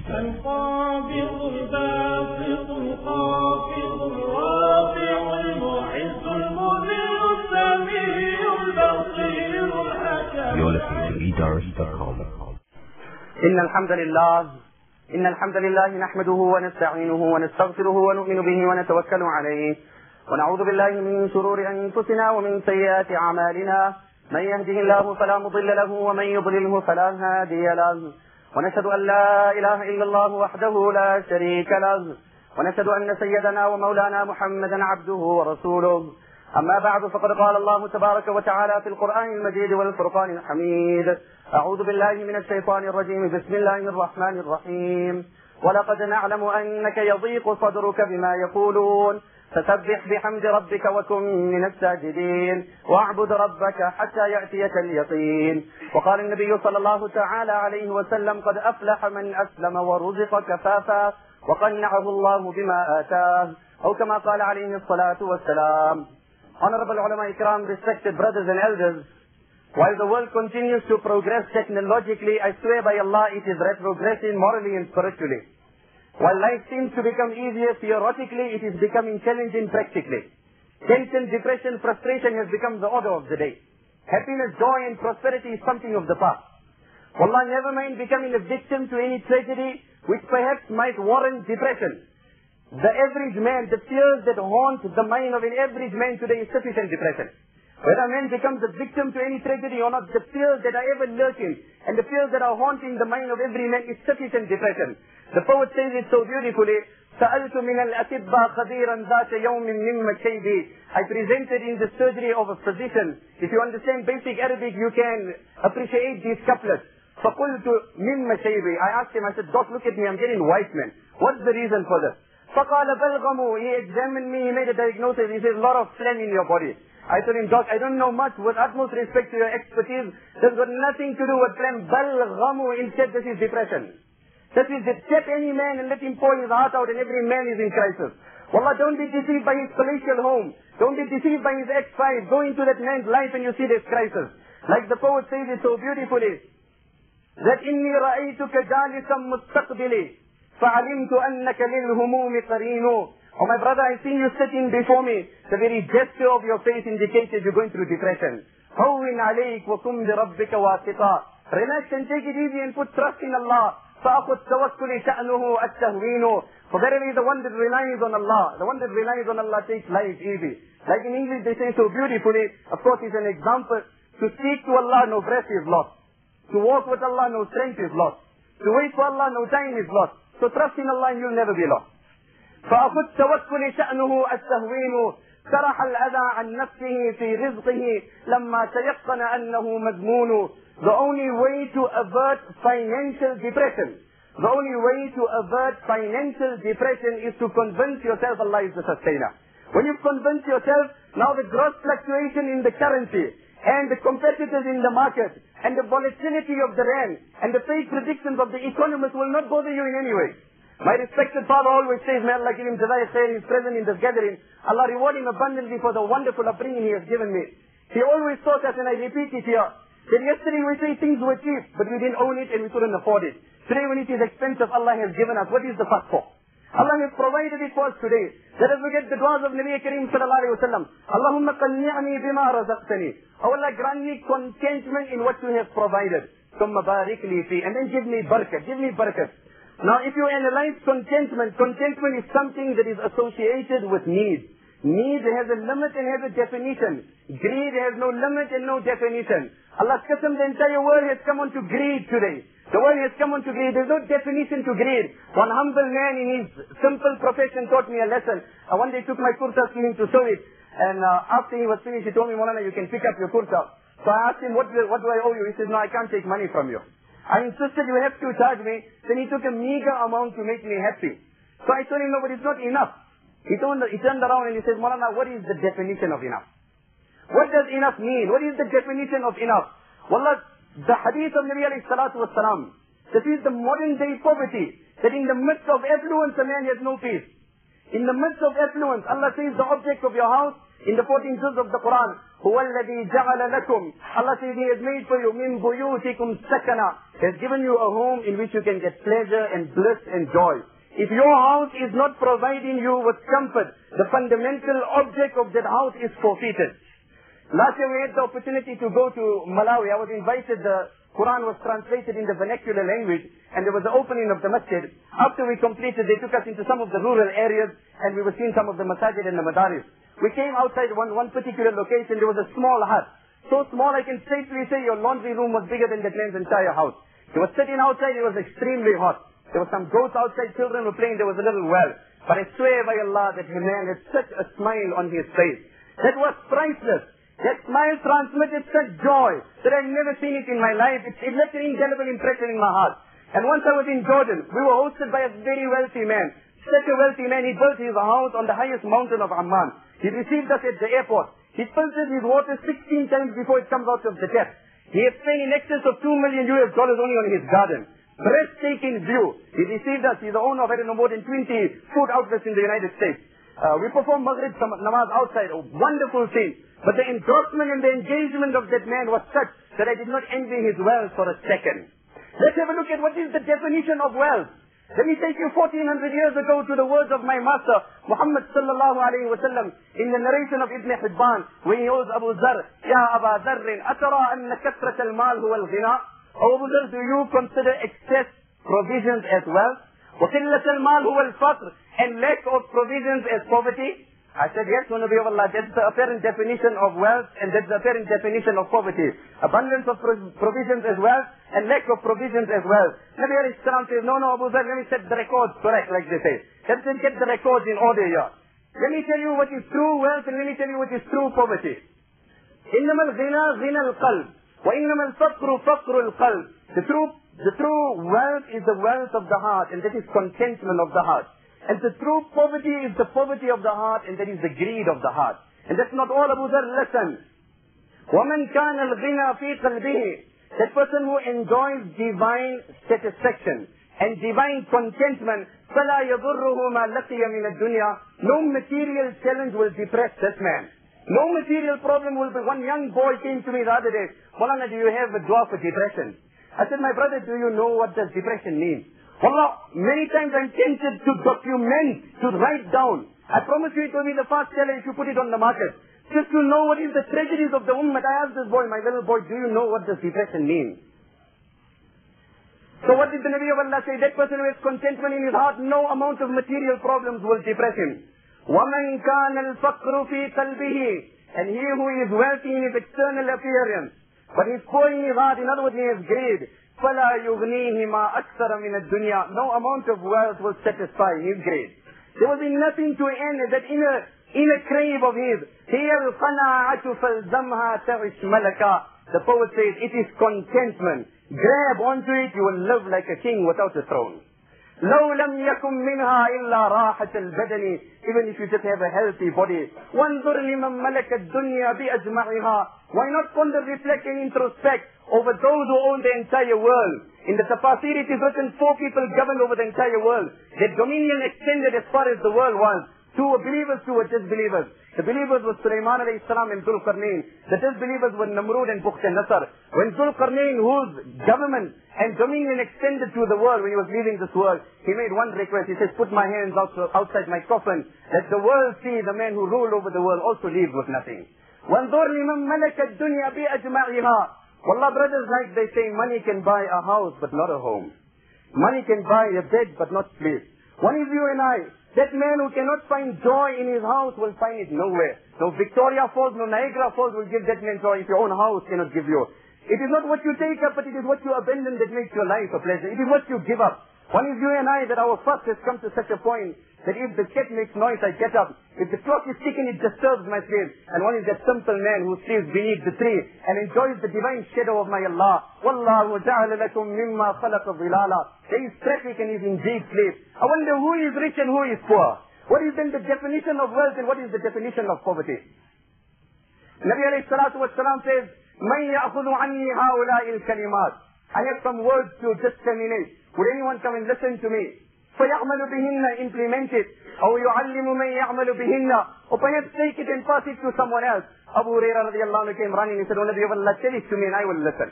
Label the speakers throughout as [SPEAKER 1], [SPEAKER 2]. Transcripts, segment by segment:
[SPEAKER 1] القابض الباسط الخافض الرافع المعز المذل السميع البصير الحكيم.
[SPEAKER 2] إن الحمد لله نحمده ونستعينه ونستغفره ونؤمن به ونتوكل عليه ونعوذ بالله من شرور أنفسنا ومن سيئات أعمالنا. من يهده الله فلا مضل له ومن يضلله فلا هادي له. ونشهد أن لا إله إلا الله وحده لا شريك له. ونشهد أن سيدنا ومولانا محمدا عبده ورسوله. أما بعد فقد قال الله تبارك وتعالى في القرآن المجيد والفرقان الحميد: أعوذ بالله من الشيطان الرجيم. بسم الله الرحمن الرحيم. ولقد نعلم أنك يضيق صدرك بما يقولون فسبح بحمد ربك وكن من الساجدين واعبد ربك حتى يأتيك اليقين. وقال النبي صلى الله تعالى عليه وسلم: قد أفلح من أسلم ورزق كفافا وقنعه الله بما آتاه، أو كما قال عليه الصلاة والسلام. Honorable ulama ikram, respected brothers and elders, while the world continues to progress technologically, I swear by Allah it is retrogressing morally and spiritually. While life seems to become easier theoretically, it is becoming challenging practically. Tension, depression, frustration has become the order of the day. Happiness, joy and prosperity is something of the past. Wallah, never mind becoming a victim to any tragedy which perhaps might warrant depression. The average man, the fears that haunt the mind of an average man today is sufficient depression. Whether a man becomes a victim to any tragedy or not, the fears that are ever lurking and the fears that are haunting the mind of every man is sufficient depression. The poet says it so beautifully: سألت من الأطباء خبيرا ذات يوم مما شيبي. I presented in the surgery of a physician. If you understand basic Arabic, you can appreciate these couplets. فقلت مما شيبي. I asked him, I said, Doc, look at me, I'm getting white man. What's the reason for this? فقال بلغموا. He examined me, he made a diagnosis. He says, a lot of phlegm in your body. I told him, Doc, I don't know much. With utmost respect to your expertise, there's got nothing to do with phlegm. بلغموا. Instead, this is depression. This is to step any man and let him pour his heart out, and every man is in crisis. Wallah, don't be deceived by his palatial home. Don't be deceived by his ex-wife. Go into that man's life and you see this crisis. Like the poet says it so beautifully, that إني رأيتك جالسا مستقبلي فعلمت أنك للهموم قرين. Oh my brother, I see you sitting before me. The very gesture of your face indicates you're going through depression. هون عليك وقم بربك واثقا. Relax and take it easy and put trust in Allah. فأخذ توكل شأنه التهوين. For verily the one that relies on Allah, the one that relies on Allah takes life easy. Like in English they say so beautifully, of course it's an example: to speak to Allah, no breath is lost. To walk with Allah, no strength is lost. To wait for Allah, no time is lost. So trust in Allah and you'll never be lost. فأخذ توكل شأنه التهوين. سرح الأذى عن نفسه في رزقه لما تيقن أنه مذمون. The only way to avert financial depression, the only way to avert financial depression is to convince yourself Allah is the sustainer. When you've convinced yourself, now the gross fluctuation in the currency and the competitors in the market and the volatility of the rand and the fake predictions of the economists will not bother you in any way. My respected father always says, may Allah give him jazai khair, he's present in this gathering. Allah reward him abundantly for the wonderful upbringing he has given me. He always taught us, and I repeat it here, that yesterday we say things were cheap, but we didn't own it and we couldn't afford it. Today when it is expensive, Allah has given us. What is the fuss for? Allah has provided it for us today. Let us look at the du'as of Nabi Kareem sallallahu alayhi wa sallam. Allahumma qanni'ni bima razaqtani. Oh Allah, grant me contentment in what you have provided. Thumma barik li fi. And then give me barakat. Give me barakat. Now if you analyze contentment, contentment is something that is associated with need. Need has a limit and has a definition. Greed has no limit and no definition. Allah's qasam, the entire world has come on to greed today. The world has come on to greed. There's no definition to greed. One humble man in his simple profession taught me a lesson. I one day took my kurta to him to sew it. And after he was finished, he told me, Maulana, you can pick up your kurta. So I asked him, what do I owe you? He says, no, I can't take money from you. I insisted, you have to charge me. Then he took a meager amount to make me happy. So I told him, no, but it's not enough. He turned around and he says, Maulana, what is the definition of enough? What does enough mean? What is the definition of enough? Wallah, the hadith of Nabi alayhi salatu wasalam, this is the modern day poverty, that in the midst of affluence a man has no peace. In the midst of affluence, Allah says the object of your house In the 14th juz of the Quran, هُوَ الَّذِي جَعَلَ لَكُمْ, Allah says He has made for you, مِن بُيُوتِكُمْ سَكَنًا, He has given you a home in which you can get pleasure and bliss and joy. If your house is not providing you with comfort, the fundamental object of that house is forfeited. Last year we had the opportunity to go to Malawi. I was invited. The Quran was translated in the vernacular language, and there was the opening of the masjid. After we completed, they took us into some of the rural areas, and we were seeing some of the masajid and the madaris. We came outside one particular location. There was a small hut. So small I can safely say your laundry room was bigger than that man's entire house. He was sitting outside. It was extremely hot. There were some goats outside, children were playing, there was a little well. But I swear by Allah that the man had such a smile on his face. That was priceless. That smile transmitted such joy that I've never seen it in my life. It left an indelible impression in my heart. And once I was in Jordan, we were hosted by a very wealthy man. Such a wealthy man, he built his house on the highest mountain of Amman. He received us at the airport. He filters his water 16 times before it comes out of the tap. He had spent in excess of $2 million only on his garden. Breathtaking view. He received us. He's the owner of, I don't know, more than 20 food outlets in the United States. We performed Maghrib namaz outside. A wonderful thing. But the endorsement and the engagement of that man was such that I did not envy his wealth for a second. Let's have a look at what is the definition of wealth. Let me take you 1400 years ago to the words of my master, Muhammad sallallahu alayhi wa sallam, in the narration of Ibn Hibban, when he owes Abu Zar, Ya Aba Zarrin, atara anna kasrat al-mal huwa al-ghina. Abu Zar, do you consider excess provisions as wealth? وَقِلَّةَ الْمَالِ هُوَ الْفَقْرِ, and lack of provisions as poverty? I said, yes, O Nabi of Allah, that's the apparent definition of wealth, and that's the apparent definition of poverty. Abundance of provisions as wealth, and lack of provisions as wealth. Nabi alayhi salam says, no, Abu Zar, let me set the records correct, like they say. Let's get the records in order here. Let me tell you what is true wealth, and let me tell you what is true poverty. إِنَّمَا الْغِنَى غِنَى الْقَلْبِ وَإِنَّمَا الْفَقْرُ فَقْرُ الْقَلْبِ. The true wealth is the wealth of the heart, and that is contentment of the heart. And the true poverty is the poverty of the heart, and that is the greed of the heart. And that's not all, Abu Dhar. Listen. وَمَنْ كَانَ الْغِنَى فِي قَلْبِهِ. That person who enjoys divine satisfaction and divine contentment, فَلَا يَضُرُّهُ مَا لَقِيَ مِنَ الدُّنْيَا. No material challenge will depress this man. No material problem will be. One young boy came to me the other day. Maulana, do you have a dua for depression? I said, my brother, do you know what does depression mean? Wallah, many times I'm tempted to document, to write down. I promise you it will be the first seller if you put it on the market. Just to know what is the tragedies of the ummah. I asked this boy, my little boy, do you know what does depression mean? So what did the Nabi of Allah say? That person who has contentment in his heart, no amount of material problems will depress him. وَمَنْ كَانَ الْفَقْرُ فِي قَلْبِهِ. And he who is wealthy in his external appearance, but he's poor in his heart, in other words, he has greed. فَلَا يُغْنِيهِ مَا أَكْثَرَ مِنَ الدُّنْيَا. No amount of wealth will satisfy his greed. There was nothing to end that inner crave of his. هِيَ الْقَنَاعَةُ فَالْزَمْهَا تَعِشْ مَلَكًا. The poet says, it is contentment. Grab onto it, you will live like a king without a throne. لو لم يكن منها إلا راحة البدن. Even if you just have a healthy body. وانظر لمن ملك الدنيا بأجمعها. Why not ponder, reflect and introspect over those who own the entire world? In the Tafasir it is written 4 people governed over the entire world. Their dominion extended as far as the world was. 2 were believers, 2 were disbelievers. The believers were Sulaiman alayhi salam and Dhul Qarnayn. The disbelievers were Namrud and Bukht al-Nasr. When Dhul Qarnayn, whose government and dominion extended to the world, when he was leaving this world, he made one request. He says, put my hands outside my coffin, let the world see the man who ruled over the world also leaves with nothing. وَانْظُرْ لِمَنْ مَلَكَ الدُّنْيَا بِأَجْمَعِهَا. Wallah, brothers, like they say, money can buy a house but not a home. Money can buy a bed but not sleep. One is you and I. That man who cannot find joy in his house will find it nowhere. No Victoria Falls, no Niagara Falls will give that man joy if your own house cannot give you. It is not what you take up, but it is what you abandon that makes your life a pleasure. It is what you give up. One is you and I, that our fast has come to such a point that if the cat makes noise, I get up. If the clock is ticking, it disturbs my sleep. And one is that simple man who sleeps beneath the tree and enjoys the divine shadow of my Allah. وَاللَّهُ جَعَلَ لَكُم مِّمَّا خَلَقَ ظِلَالًا. He is traffic and he is indeed sleep. I wonder who is rich and who is poor. What is then the definition of wealth and what is the definition of poverty? Nabi alayhi salatu wassalam says, مَنْ يَأْخُذُ عَنِّي هَؤُلَاءِ الْكَلِمَاتِ. I have some words to just terminate. Would anyone come and listen to me? فَيَعْمَلُ بِهِنَّ, implement it. أَوْ يُعَلِّمُ مَنْ يَعْمَلُ بِهِنَّ, or perhaps take it and pass it to someone else. Abu Hurairah radiallahu anhu came running and said, "Oh Nabi of Allah, tell it to me and I will listen."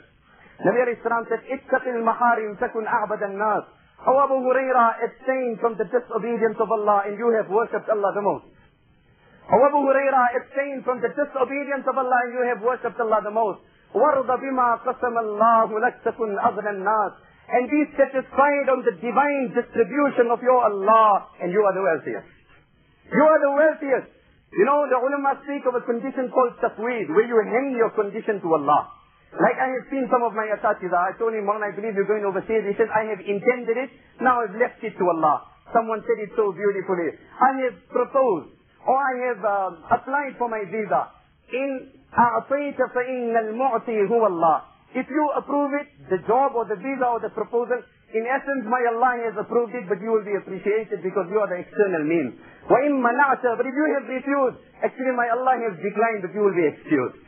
[SPEAKER 2] Nabi alayhi salam said, "Ittaqi al-maharim takun a'bad al-nas." Oh Abu Hurairah, abstain from the disobedience of Allah and you have worshipped Allah the most. Oh Abu Hurairah, abstain from the disobedience of Allah and you have worshipped Allah the most. وَرْضَ بِمَا قَسَمَ اللَّهُ لَكْ تَكُنْ أَغْنَى النَّاسِ, and be satisfied on the divine distribution of your Allah, and you are the wealthiest. You are the wealthiest. You know, the ulama speak of a condition called tafweed, where you hang your condition to Allah. Like I have seen some of my asatiza. I told him, "Maulana, I believe you're going overseas." He said, "I have intended it, now I've left it to Allah." Someone said it so beautifully. I have proposed, or I have applied for my visa. In أَعْطَيْتَ فَإِنَّ الْمُعْطِي هُوَ اللَّهِ. If you approve it, the job or the visa or the proposal, in essence, my Allah has approved it, but you will be appreciated because you are the external means. وَإِن مَنَعْتَ, but if you have refused, actually my Allah has declined, but you will be excused.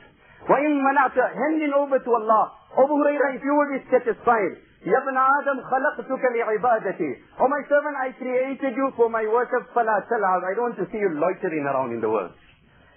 [SPEAKER 2] وَإِن مَنَعْتَ, handing over to Allah. Abu Hurairah, if you will be satisfied. يَا ابْنَ آدَمْ خَلَقْتُكَ لِعِبَادَتِي. Oh my servant, I created you for my worship. فَلَا تَلْعَبْ, I don't want to see you loitering around in the world.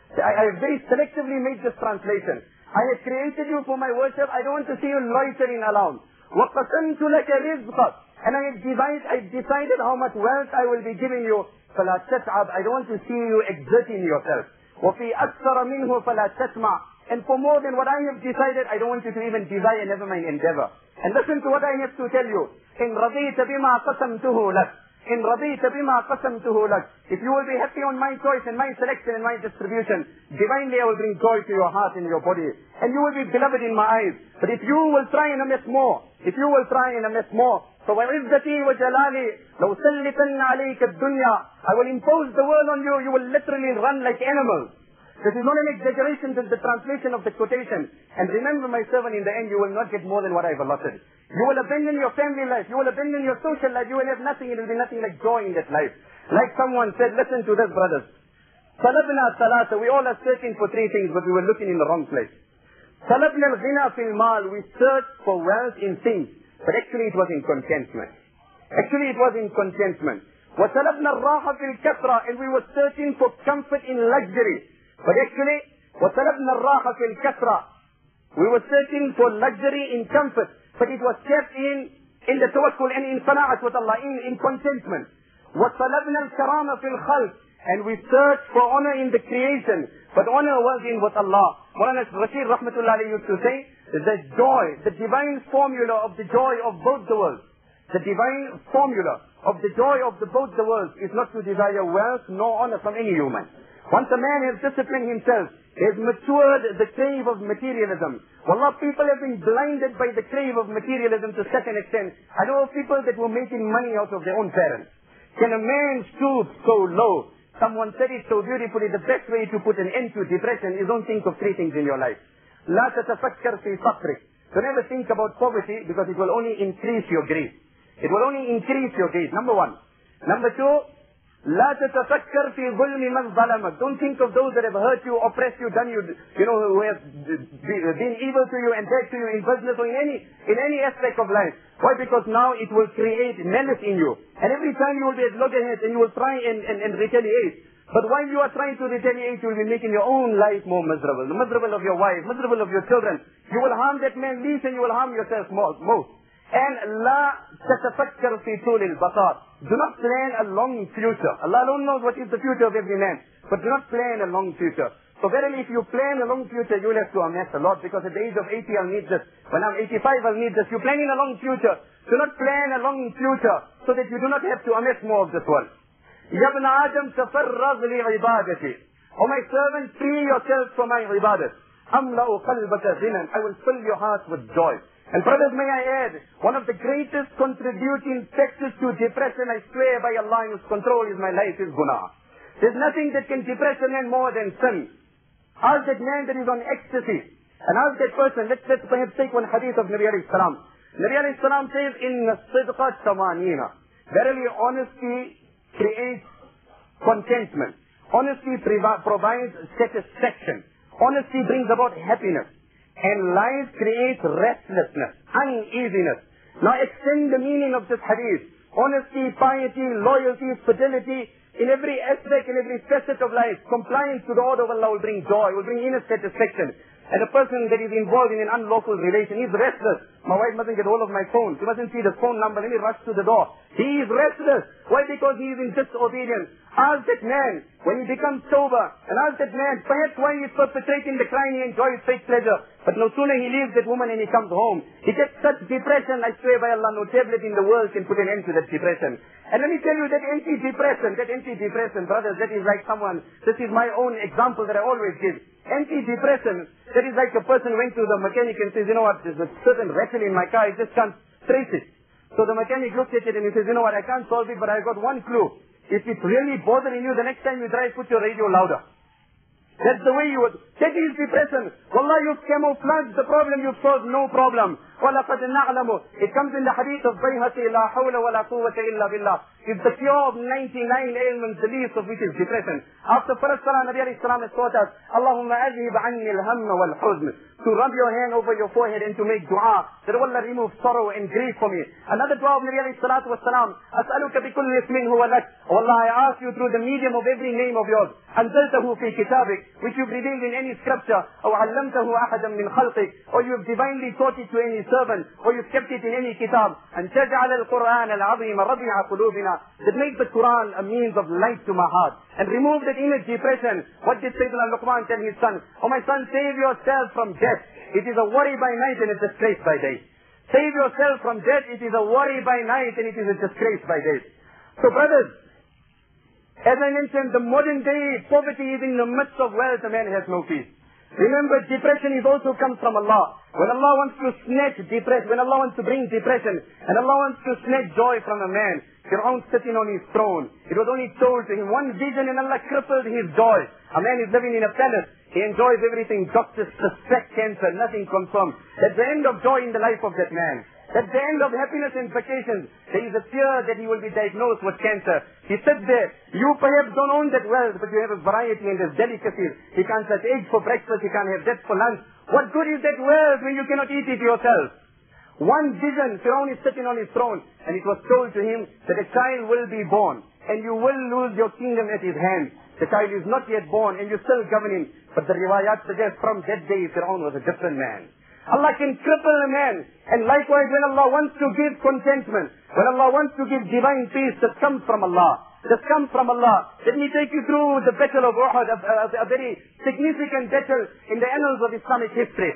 [SPEAKER 2] I have very selectively made this translation. I have created you for my worship. I don't want to see you loitering around. وَقَسَمْتُ لَكَ رِزْقَكَ, and I decided how much wealth I will be giving you. فَلَا تَتْعَبْ, I don't want to see you exerting yourself. وَفِي أَكْثَرَ مِنْهُ فَلَا تَسْمَعْ, and for more than what I have decided, I don't want you to even desire, never mind endeavor. And listen to what I have to tell you. إِنْ رَضِيتَ بِمَا قَسَمْتُهُ لَكَ, إِنْ رَضِيتَ بِمَا قَسَمْتُهُ لَكَ, if you will be happy on my choice and my selection and my distribution, divinely I will bring joy to your heart and your body, and you will be beloved in my eyes. But if you will try and amass more, فَوَعِزَّتِي وَجَلَالِي لَوْسَلِّتَنَّ عَلَيْكَ الدُّنْيَا, I will impose the world on you, you will literally run like animals. This is not an exaggeration, this is the translation of the quotation. And remember, my servant, in the end you will not get more than what I have allotted. You will abandon your family life, you will abandon your social life, you will have nothing, it will be nothing like joy in that life. Like someone said, listen to this, brothers. طلبنا ثلاثة, we all are searching for three things, but we were looking in the wrong place. طلبنا الغنى في المال, we searched for wealth in things, but actually it was in contentment. وطلبنا الراحة في الكثرة, and we were searching for comfort in luxury. But actually, وَطَلَبْنَا الرَّاحَ فِي الْكَثْرَةِ, we were searching for luxury in comfort, but it was kept in the tawakkul and in qana'at with Allah, in contentment. وَطَلَبْنَا الْكَرَامَ فِي الْخَلْقِ, and we searched for honor in the creation, but honor was in with Allah. Maulana Rashid Rahmatullah used to say, the joy, the divine formula of the joy of both the worlds, the divine formula of the joy of both the worlds is not to desire wealth nor honor from any human. Once a man has disciplined himself, has matured the crave of materialism. Wallah, people have been blinded by the crave of materialism to such an extent. I know of people that were making money out of their own parents. Can a man stoop so low? Someone said it so beautifully, the best way to put an end to depression is don't think of three things in your life. لا تتفكر في فقرك. So never think about poverty, because it will only increase your grief. It will only increase your grief, number one. Number two, لا تتفكر في ظلم من ظلمك. Don't think of those that have hurt you, oppressed you, done you, who have been evil to you and bad to you in business or in any aspect of life. Why? Because now it will create malice in you. And every time you will be at loggerheads and you will try and retaliate. But while you are trying to retaliate, you will be making your own life more miserable. The miserable of your wife, miserable of your children. You will harm that man least and you will harm yourself most. And لا تتفكر في طول البقاء. Do not plan a long future. Allah alone knows what is the future of every man. But do not plan a long future. So verily, if you plan a long future, you will have to amass a lot. Because at the age of 80, I'll need this. When I'm 85, I'll need this. You're planning a long future. Do not plan a long future so that you do not have to amass more of this world. يَا ابْنَ آدَمْ تَفَرَّغْ لِعِبَادَتِي. O my servant, free yourself for my ibadat. أَمْلَأُ قَلْبَكَ غِنًا. I will fill your heart with joy. And brothers, may I add, one of the greatest contributing factors to depression, I swear by Allah in His control, is my life is guna. There's nothing that can depress a man more than sin. Ask that man that is on ecstasy, and ask that person, let's perhaps take one hadith of Nabi alayhi salam. Nabi alayhi salam says, إِنَّ الصِّدْقَ تَمَانِينَ. Verily, honesty creates contentment. Honesty provides satisfaction. Honesty brings about happiness. And lies create restlessness, uneasiness. Now extend the meaning of this hadith honesty, piety, loyalty, fidelity, in every aspect, in every facet of life, compliance to the order of Allah will bring joy, will bring inner satisfaction. And a person that is involved in an unlawful relation, he's restless. My wife mustn't get hold of my phone. She mustn't see the phone number. Let me rush to the door. He is restless. Why? Because he is in disobedience. Ask that man, when he becomes sober, and ask that man, perhaps while he is perpetrating the crime, he enjoys fake pleasure. But no sooner he leaves that woman and he comes home, he gets such depression, I swear by Allah, no tablet in the world can put an end to that depression. And let me tell you that antidepressant, brothers, that is like someone, this is my own example that I always give. Antidepressant, that is like a person went to the mechanic and says, you know what, there's a certain rattle in my car, I just can't trace it. So the mechanic looks at it and he says, you know what, I can't solve it, but I've got one clue. If it's really bothering you, the next time you drive, put your radio louder. That's the way you would. That is depression. Wallah, you've camouflaged the problem, you've solved no problem. وَلَقَدْ نَعْلَمُ. It comes in the hadith of Bayhaqi, لَا حَوْلَ وَلَا قُوَّةَ إِلَّا بِاللَّهِ. It's the cure of 99 ailments, the least of which is depression. After first salah, Nabi alayhi salam has taught us, Allahumma azhib anni al-hamma wal-huzn. To rub your hand over your forehead and to make dua, that Allah remove sorrow and grief for me. Another dua of Nabi alayhi salatu wassalam, أسألك بكل اسم هو لك. Oh Allah, I ask you through the medium of every name of yours, أنزلته في كتابك, which you've revealed in any scripture, أو علمته أحدا من خلقك, or you've divinely taught it to any servant, or you've kept it in any kitab, أن تجعل القرآن العظيم ربيع قلوبنا, that make the Quran a means of light to my heart, and remove that inner depression. What did Sayyidina Luqman tell his son? Oh my son, save yourself from death. It is a worry by night and a disgrace by day. Save yourself from death. It is a worry by night and it is a disgrace by day. So brothers, as I mentioned, the modern day poverty is in the midst of wealth, a man has no peace. Remember, depression is also comes from Allah. When Allah wants to snatch depression, when Allah wants to bring depression, and Allah wants to snatch joy from a man, Fir'aun sitting on his throne, it was only told to him one vision and Allah crippled his joy. A man is living in a palace. He enjoys everything. Doctors suspect cancer. Nothing confirmed. That's the end of joy in the life of that man. That's the end of happiness and vacations. There is a fear that he will be diagnosed with cancer. He sits there. You perhaps don't own that wealth, but you have a variety and there's delicacies. He can't have eggs for breakfast. He can't have that for lunch. What good is that wealth when you cannot eat it yourself? One vision, Fir'aun is sitting on his throne, and it was told to him that a child will be born, and you will lose your kingdom at his hand. The child is not yet born, and you're still governing. But the riwayat suggests from that day, Fir'aun was a different man. Allah can cripple a man. And likewise, when Allah wants to give contentment, when Allah wants to give divine peace, that comes from Allah. That comes from Allah. Let me take you through the battle of Uhud, a very significant battle in the annals of Islamic history.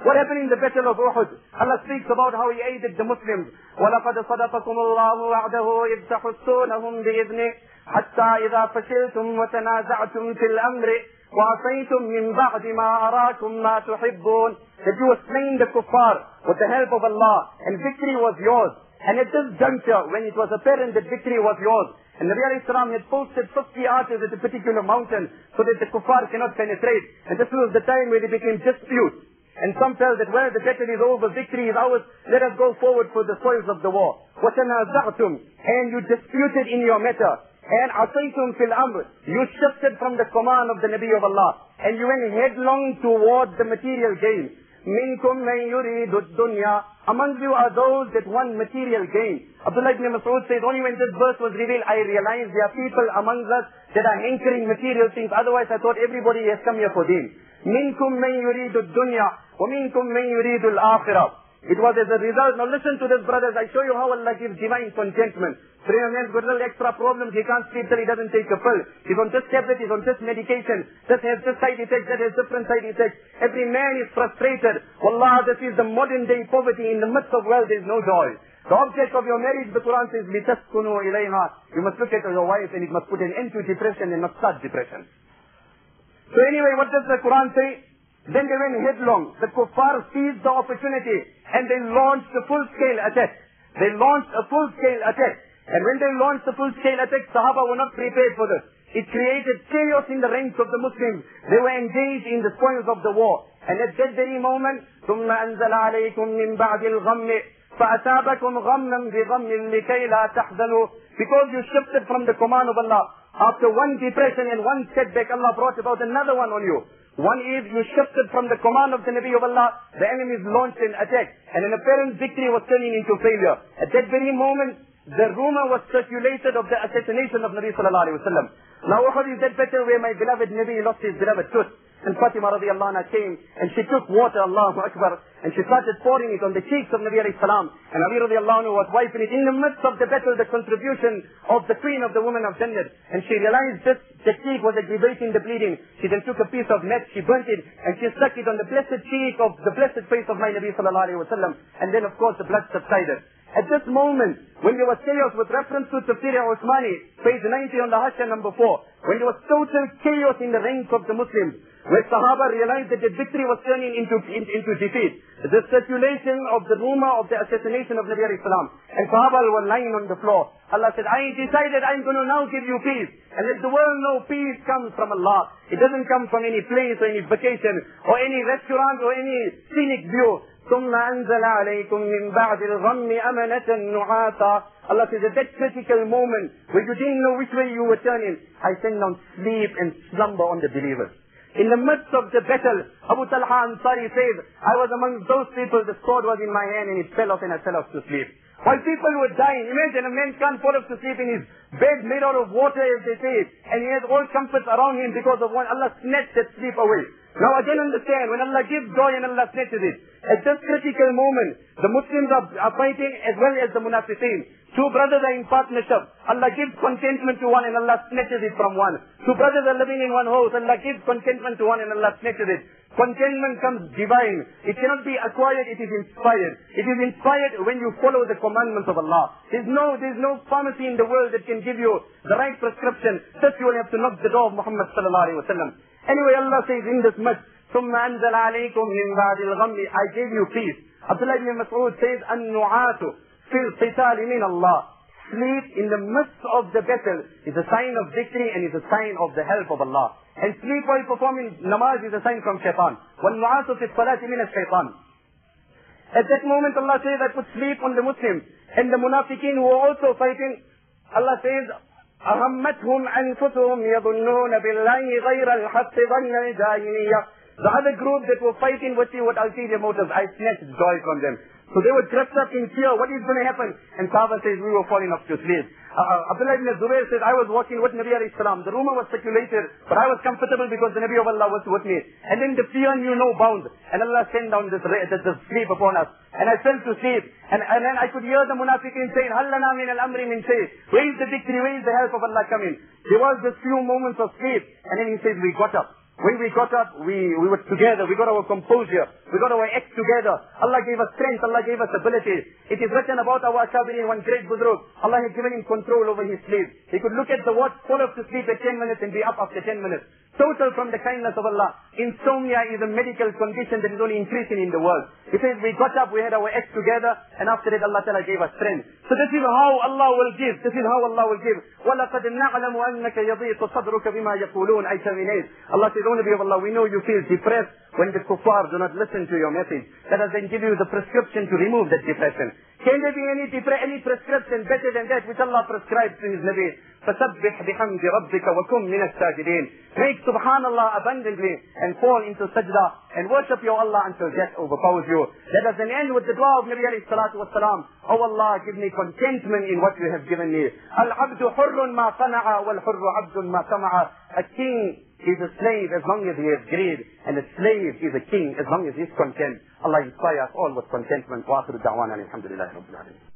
[SPEAKER 2] What happened in the battle of Uhud? Allah speaks about how He aided the Muslims. وَلَقَدْ صَدَقَكُمُ اللَّهُ وَعْدَهُ إِذْ تَحُسُّونَهُمْ بِإِذْنِهِ حَتَّى إِذَا فَشِلْتُمْ وَتَنَازَعْتُمْ فِي الْأَمْرِ وَعَصَيْتُمْ مِنْ بَعْدِ مَا أَرَاكُمْ مَا تُحِبُّونَ. That you were slain the kuffar with the help of Allah, and victory was yours. And at this juncture, when it was apparent that victory was yours, and Nabi alayhi salam had posted 50 archers at a particular mountain so that the kuffar cannot penetrate. And this was the time where they became dispute. And some felt that, well, the battle is over, victory is ours, let us go forward for the spoils of the war. وَتَنَازَعْتُمْ. And you disputed in your matter. And عَصَيْتُمْ فِي الْأَمْرِ. You shifted from the command of the Nabi of Allah. And you went headlong towards the material gain. مِنْكُمْ مَنْ يُرِيدُ الدُّنْيَا. Among you are those that want material gain. Abdullah ibn Mas'ud says, only when this verse was revealed, I realized there are people among us that are hankering material things. Otherwise, I thought everybody has come here for deen. مِنْكُمْ مَنْ يُرِيدُ الدُّنْيَا وَمِنْكُمْ مَنْ يُرِيدُ الْآخِرَةِ. It was as a result. Now listen to this, brothers. I show you how Allah gives divine contentment. So if a man's got little extra problems, he can't sleep till he doesn't take a pill. He's on this tablet, he's on this medication. This has this side effect, that has different side effects. Every man is frustrated. Wallah, this is the modern day poverty. In the midst of wealth, there is no joy. The object of your marriage, the Quran says, لِتَسْكُنُوا إِلَيْهَا. You must look at your wife and it must put an end to depression and not start depression. So anyway, what does the Quran say? Then they went headlong. The kuffar seized the opportunity and they launched a full-scale attack. They launched a full-scale attack. And when they launched the full-scale attack, Sahaba were not prepared for this. It created chaos in the ranks of the Muslims. They were engaged in the spoils of the war. And at that very moment, ثُمَّ أَنزَلَ عَلَيْكُمْ مِنْ بَعْدِ الْغَمِّ فَأَتَابَكُمْ غَمًّا بِغَمٍّ لِكَيْ لَا تَحْزَنُوا. Because you shifted from the command of Allah. After one depression and one setback, Allah brought about another one on you. One is you shifted from the command of the Nabi of Allah, the enemies launched an attack, and an apparent victory was turning into failure. At that very moment, the rumor was circulated of the assassination of Nabi sallallahu alayhi wa sallam. Now Uhud is that battle where my beloved Nabi lost his beloved tooth. And Fatima radiallahu anha came and she took water, Allahu Akbar, and she started pouring it on the cheeks of Nabi alayhi salam. And Ali radiallahu anhu was wiping it in the midst of the battle, the contribution of the queen of the women of Jannah. And she realized this, the cheek was aggravating the bleeding. She then took a piece of net, she burnt it, and she stuck it on the blessed cheek of the blessed face of my Nabi sallallahu alayhi wa sallam. And then of course the blood subsided. At this moment, when there was chaos with reference to Tafsir Usmani, page 90 on the Hashya number 4, when there was total chaos in the ranks of the Muslims, where Sahaba realized that the victory was turning into defeat, the circulation of the rumor of the assassination of Nabi alayhi salam, and Sahaba were lying on the floor. Allah said, I decided I'm going to now give you peace. And let the world know peace comes from Allah. It doesn't come from any place or any vacation or any restaurant or any scenic view. ثم أنزل عليكم من بعد الغم أمنة نعاسا. Allah says, at that critical moment where you didn't know which way you were turning, I sent down sleep and slumber on the believers. In the midst of the battle, Abu Talha Ansari says, I was among those people, the sword was in my hand and it fell off and I fell off to sleep. While people were dying, imagine a man can't fall off to sleep in his bed made out of water, as they say, and he has all comforts around him because of one. Allah snatched that sleep away. Now again understand, when Allah gives joy and Allah snatches it, at this critical moment, the Muslims are fighting as well as the Munafiqeen. Two brothers are in partnership. Allah gives contentment to one and Allah snatches it from one. Two brothers are living in one house. Allah gives contentment to one and Allah snatches it. Contentment comes divine. It cannot be acquired, it is inspired. It is inspired when you follow the commandments of Allah. There's no pharmacy in the world that can give you the right prescription. First you will have to knock the door of Muhammad sallallahu alayhi wa sallam. Anyway, Allah says in this much, ثُمَّ أَنزَلَ عَلَيْكُمْ مِنْ بَعْدِ الْغَمِّ, I gave you peace. Abdullah ibn Mas'ud says, النُّعَاتُ فِي الْقِتَالِ مِنَ اللَّهِ. Sleep in the midst of the battle is a sign of victory and is a sign of the help of Allah. And sleep while performing namaz is a sign from shaitan. وَالنُّعَاتُ فِي الصَّلَاةِ مِنَ الشَّيْطَانِ. At that moment Allah says, I put sleep on the Muslims. And the Munafiqeen who are also fighting, Allah says, أَهَمَّتْهُمْ أَنفُسُهُمْ يَظُنُّونَ بِاللَّهِ غَيْرَ الْحَقِّ ظَنَّ الْجَاهِلِيَّةِ. The other group that were fighting with you with ulterior motives, I snatched joy from them. So they were dressed up in fear. What is going to happen? And Sahaba says, we were falling off to sleep. Abdullah ibn Zubayr says, I was walking with Nabi alayhi salam. The rumor was circulated, but I was comfortable because the Nabi of Allah was with me. And then the fear knew no bounds. And Allah sent down this sleep upon us. And I fell to sleep. And then I could hear the Munafiqeen saying, هَلْ لَنَا مِنَ الْأَمْرِ مِنْ شَيْءٍ. Where is the victory? Where is the help of Allah coming? There was this few moments of sleep. And then he says, we got up. When we got up, we were together. We got our composure. We got our act together. Allah gave us strength. Allah gave us ability. It is written about our Akabirin, one great Budruk. Allah had given him control over his sleep. He could look at the watch, fall off to sleep at 10 minutes and be up after 10 minutes. Total from the kindness of Allah. Insomnia is a medical condition that is only increasing in the world. He says, we got up, we had our act together, and after that Allah Ta'ala gave us strength. So this is how Allah will give. This is how Allah will give. وَلَقَدْ نَعْلَمُ أَنَّكَ يَضِيقُ صَدْرُكَ بِمَا يَقُولُونَ أَيْ تَمِنَيْهِ. Allah says, O Nabi of Allah, we know you feel depressed when the kuffar do not listen to your message. Let us then give you the prescription to remove that depression. Can there be any prescription better than that which Allah prescribes to His Nabi? فَسَبِّحْ بِحَمْدِ رَبِّكَ وَكُمْ مِنَ السَّاجِدِينَ. Make subhanallah abundantly and fall into sajda and worship your Allah until death overpowers you. Let us then end with the dua of Nabi alayhi salatu wassalam. Oh Allah, give me contentment in what you have given me. Al-abdu hurrun ma qana'a wal-hurru abdun ma tama'a. A king is a slave as long as he has greed, and a slave is a king as long as he is content. Allah inspire us all with contentment. Wa akhiru da'wana alhamdulillahi rabbil alamin.